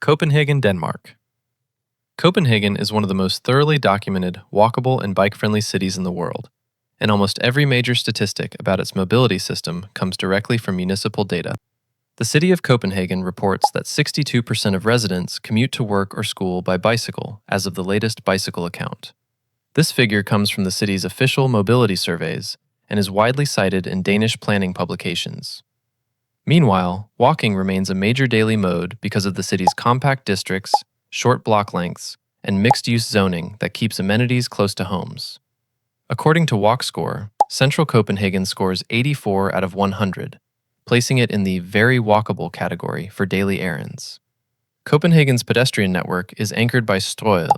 Copenhagen, Denmark. Copenhagen is one of the most thoroughly documented, walkable, and bike-friendly cities in the world, and almost every major statistic about its mobility system comes directly from municipal data. The city of Copenhagen reports that 62% of residents commute to work or school by bicycle as of the latest bicycle account. This figure comes from the city's official mobility surveys and is widely cited in Danish planning publications. Meanwhile, walking remains a major daily mode because of the city's compact districts, short block lengths, and mixed-use zoning that keeps amenities close to homes. According to WalkScore, central Copenhagen scores 84 out of 100, placing it in the very walkable category for daily errands. Copenhagen's pedestrian network is anchored by Strøget,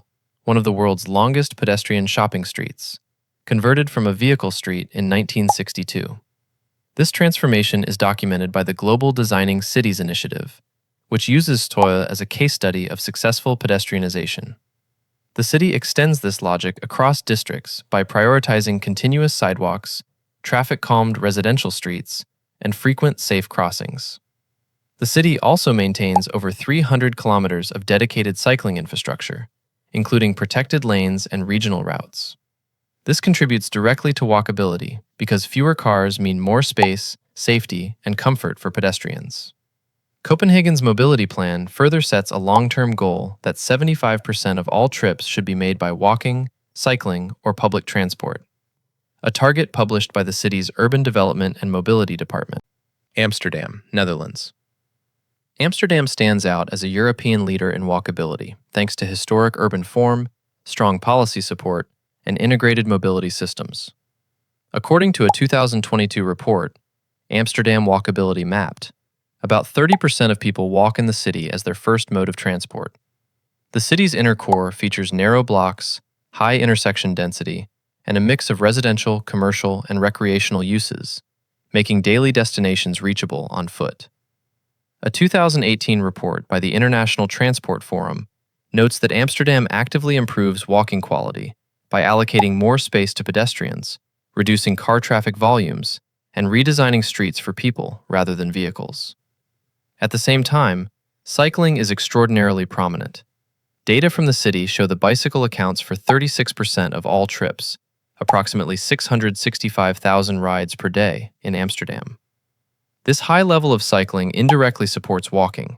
one of the world's longest pedestrian shopping streets, converted from a vehicle street in 1962. This transformation is documented by the Global Designing Cities Initiative, which uses Strøget as a case study of successful pedestrianization. The city extends this logic across districts by prioritizing continuous sidewalks, traffic-calmed residential streets, and frequent safe crossings. The city also maintains over 300 kilometers of dedicated cycling infrastructure, including protected lanes and regional routes. This contributes directly to walkability because fewer cars mean more space, safety, and comfort for pedestrians. Copenhagen's mobility plan further sets a long-term goal that 75% of all trips should be made by walking, cycling, or public transport, a target published by the city's Urban Development and Mobility Department. Amsterdam, Netherlands. Amsterdam stands out as a European leader in walkability thanks to historic urban form, strong policy support, and integrated mobility systems. According to a 2022 report, Amsterdam Walkability Mapped, about 30% of people walk in the city as their first mode of transport. The city's inner core features narrow blocks, high intersection density, and a mix of residential, commercial, and recreational uses, making daily destinations reachable on foot. A 2018 report by the International Transport Forum notes that Amsterdam actively improves walking quality by allocating more space to pedestrians, reducing car traffic volumes, and redesigning streets for people rather than vehicles. At the same time, cycling is extraordinarily prominent. Data from the city show the bicycle accounts for 36% of all trips, approximately 665,000 rides per day in Amsterdam. This high level of cycling indirectly supports walking,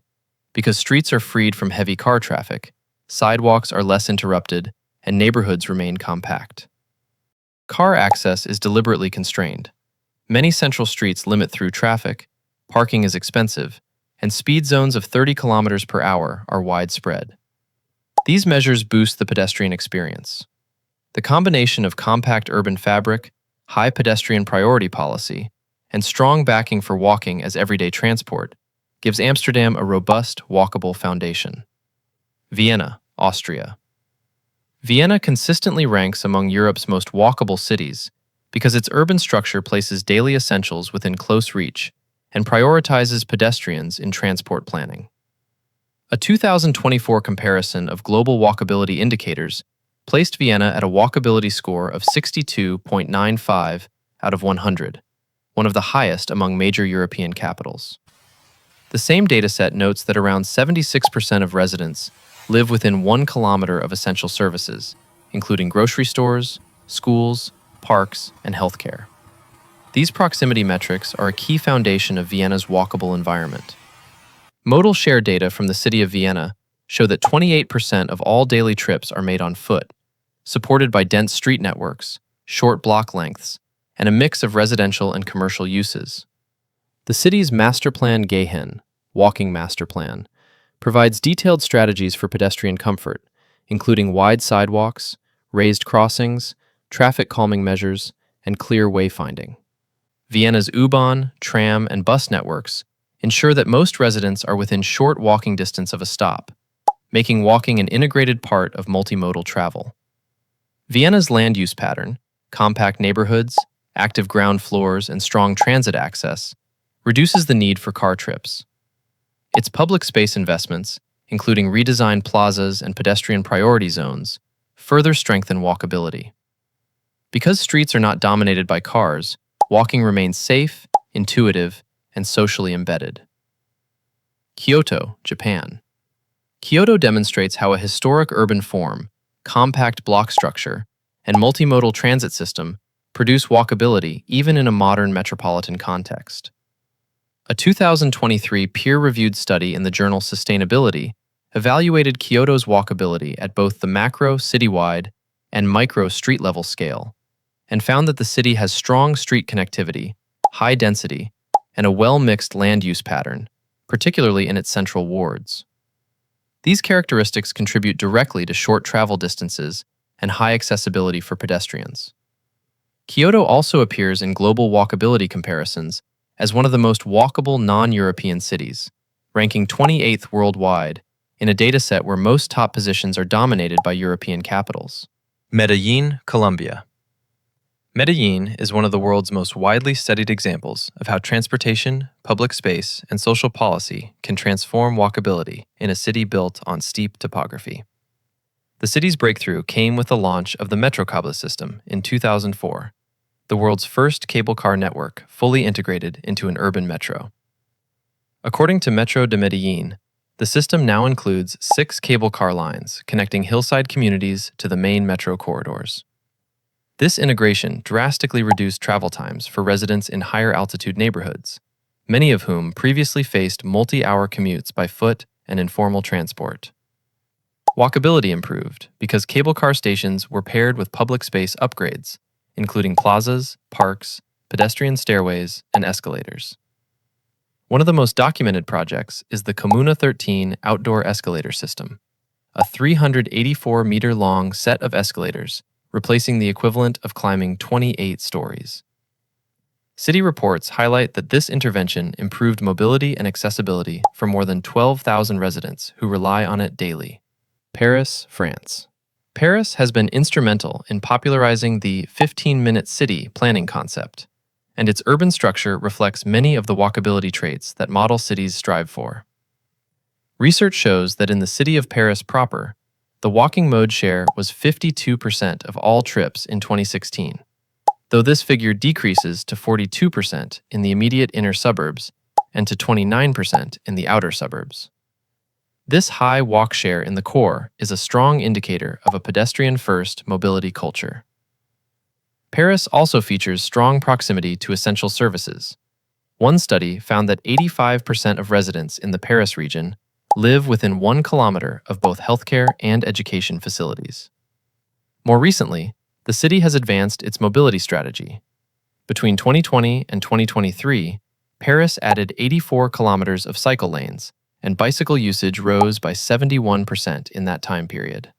because streets are freed from heavy car traffic, sidewalks are less interrupted, and neighborhoods remain compact. Car access is deliberately constrained. Many central streets limit through traffic, parking is expensive, and speed zones of 30 kilometers per hour are widespread. These measures boost the pedestrian experience. The combination of compact urban fabric, high pedestrian priority policy, and strong backing for walking as everyday transport gives Amsterdam a robust, walkable foundation. Vienna, Austria. Vienna consistently ranks among Europe's most walkable cities because its urban structure places daily essentials within close reach and prioritizes pedestrians in transport planning. A 2024 comparison of global walkability indicators placed Vienna at a walkability score of 62.95 out of 100, one of the highest among major European capitals. The same dataset notes that around 76% of residents live within 1 kilometer of essential services, including grocery stores, schools, parks, and healthcare. These proximity metrics are a key foundation of Vienna's walkable environment. Modal share data from the city of Vienna show that 28% of all daily trips are made on foot, supported by dense street networks, short block lengths, and a mix of residential and commercial uses. The city's Masterplan Gehen, Walking Master Plan, provides detailed strategies for pedestrian comfort, including wide sidewalks, raised crossings, traffic calming measures, and clear wayfinding. Vienna's U-Bahn, tram, and bus networks ensure that most residents are within short walking distance of a stop, making walking an integrated part of multimodal travel. Vienna's land use pattern, compact neighborhoods, active ground floors, and strong transit access, reduces the need for car trips. Its public space investments, including redesigned plazas and pedestrian priority zones, further strengthen walkability. Because streets are not dominated by cars, walking remains safe, intuitive, and socially embedded. Kyoto, Japan. Kyoto demonstrates how a historic urban form, compact block structure, and multimodal transit system produce walkability even in a modern metropolitan context. A 2023 peer-reviewed study in the journal Sustainability evaluated Kyoto's walkability at both the macro citywide and micro street-level scale, and found that the city has strong street connectivity, high density, and a well-mixed land use pattern, particularly in its central wards. These characteristics contribute directly to short travel distances and high accessibility for pedestrians. Kyoto also appears in global walkability comparisons as one of the most walkable non-European cities, ranking 28th worldwide in a dataset where most top positions are dominated by European capitals. Medellín, Colombia. Medellín is one of the world's most widely studied examples of how transportation, public space, and social policy can transform walkability in a city built on steep topography. The city's breakthrough came with the launch of the Walkable system in 2004, the world's first cable car network fully integrated into an urban metro. According to Metro de Medellín, the system now includes 6 cable car lines connecting hillside communities to the main metro corridors. This integration drastically reduced travel times for residents in higher altitude neighborhoods, many of whom previously faced multi-hour commutes by foot and informal transport. Walkability improved because cable car stations were paired with public space upgrades, including plazas, parks, pedestrian stairways, and escalators. One of the most documented projects is the Comuna 13 outdoor escalator system, a 384-meter-long set of escalators replacing the equivalent of climbing 28 stories. City reports highlight that this intervention improved mobility and accessibility for more than 12,000 residents who rely on it daily. Paris, France. Paris has been instrumental in popularizing the 15-minute city planning concept, and its urban structure reflects many of the walkability traits that model cities strive for. Research shows that in the city of Paris proper, the walking mode share was 52% of all trips in 2016, though this figure decreases to 42% in the immediate inner suburbs and to 29% in the outer suburbs. This high walk share in the core is a strong indicator of a pedestrian-first mobility culture. Paris also features strong proximity to essential services. One study found that 85% of residents in the Paris region live within 1 kilometer of both healthcare and education facilities. More recently, the city has advanced its mobility strategy. Between 2020 and 2023, Paris added 84 kilometers of cycle lanes, and bicycle usage rose by 71% in that time period.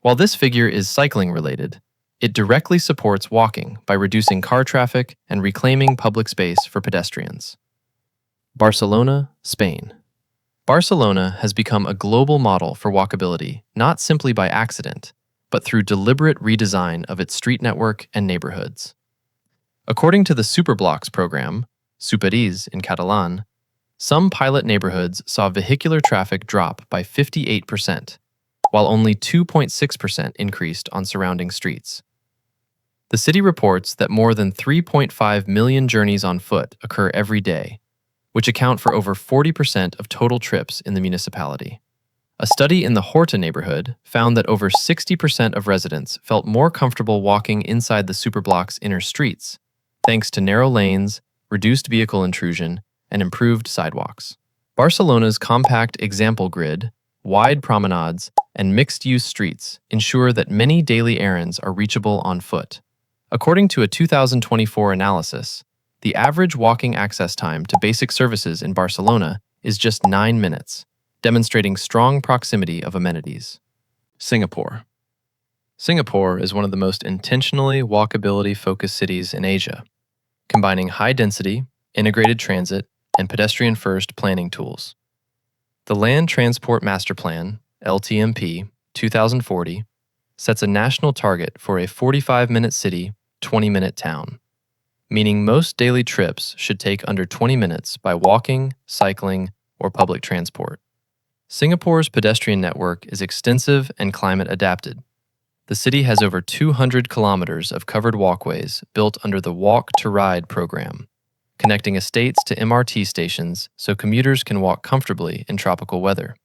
While this figure is cycling-related, it directly supports walking by reducing car traffic and reclaiming public space for pedestrians. Barcelona, Spain. Barcelona has become a global model for walkability, not simply by accident, but through deliberate redesign of its street network and neighborhoods. According to the Superblocks program, Superis in Catalan, some pilot neighborhoods saw vehicular traffic drop by 58%, while only 2.6% increased on surrounding streets. The city reports that more than 3.5 million journeys on foot occur every day, which account for over 40% of total trips in the municipality. A study in the Horta neighborhood found that over 60% of residents felt more comfortable walking inside the Superblock's inner streets, thanks to narrow lanes, reduced vehicle intrusion, and improved sidewalks. Barcelona's compact example grid, wide promenades, and mixed-use streets ensure that many daily errands are reachable on foot. According to a 2024 analysis, the average walking access time to basic services in Barcelona is just 9 minutes, demonstrating strong proximity of amenities. Singapore. Singapore is one of the most intentionally walkability-focused cities in Asia, combining high-density, integrated transit, and pedestrian-first planning tools. The Land Transport Master Plan, LTMP, 2040, sets a national target for a 45-minute city, 20-minute town, meaning most daily trips should take under 20 minutes by walking, cycling, or public transport. Singapore's pedestrian network is extensive and climate-adapted. The city has over 200 kilometers of covered walkways built under the Walk to Ride program, connecting estates to MRT stations so commuters can walk comfortably in tropical weather.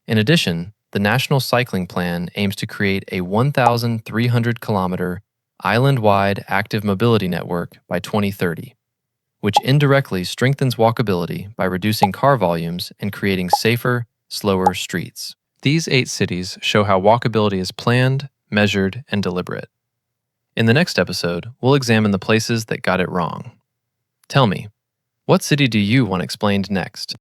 In addition, the National Cycling Plan aims to create a 1,300-kilometer island-wide active mobility network by 2030, which indirectly strengthens walkability by reducing car volumes and creating safer, slower streets. These 8 cities show how walkability is planned, measured, and deliberate. In the next episode, we'll examine the places that got it wrong. Tell me, what city do you want explained next?